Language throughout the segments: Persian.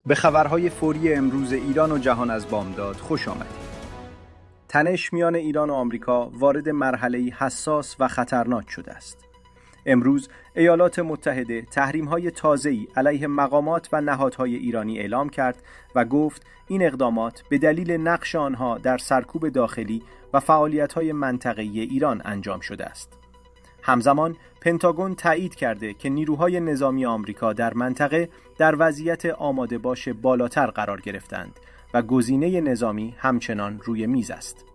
به خبرهای فوری امروز ایران و جهان از بامداد خوش آمدید. تنش میان ایران و آمریکا وارد مرحله‌ای حساس و خطرناک شده است. امروز ایالات متحده تحریم‌های تازه‌ای علیه مقامات و نهادهای ایرانی اعلام کرد و گفت این اقدامات به دلیل نقش آنها در سرکوب داخلی و فعالیت‌های منطقه‌ای ایران انجام شده است. همزمان پنتاگون تایید کرده که نیروهای نظامی آمریکا در منطقه در وضعیت آماده باش بالاتر قرار گرفتند و گزینه نظامی همچنان روی میز است.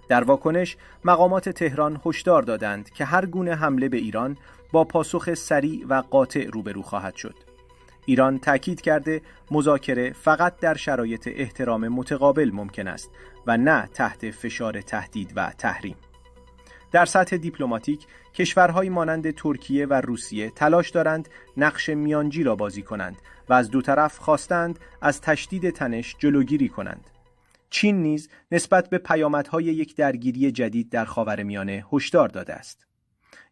در واکنش مقامات تهران هشدار دادند که هر گونه حمله به ایران با پاسخ سریع و قاطع روبرو خواهد شد. ایران تاکید کرده مذاکره فقط در شرایط احترام متقابل ممکن است و نه تحت فشار تهدید و تحریم. در سطح دیپلماتیک، کشورهایی مانند ترکیه و روسیه تلاش دارند نقش میانجی را بازی کنند و از دو طرف خواستند از تشدید تنش جلوگیری کنند. چین نیز نسبت به پیامدهای یک درگیری جدید در خاورمیانه هشدار داده است.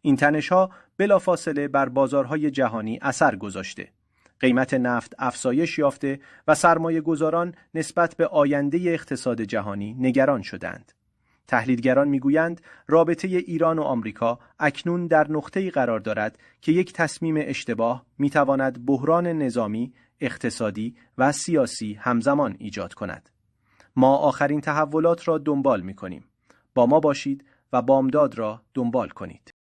این تنش‌ها بلافاصله بر بازارهای جهانی اثر گذاشته. قیمت نفت افزایش یافته و سرمایه‌گذاران نسبت به آینده اقتصاد جهانی نگران شدند. تحلیلگران میگویند رابطه ایران و آمریکا اکنون در نقطه‌ای قرار دارد که یک تصمیم اشتباه میتواند بحران نظامی، اقتصادی و سیاسی همزمان ایجاد کند. ما آخرین تحولات را دنبال می‌کنیم. با ما باشید و بامداد را دنبال کنید.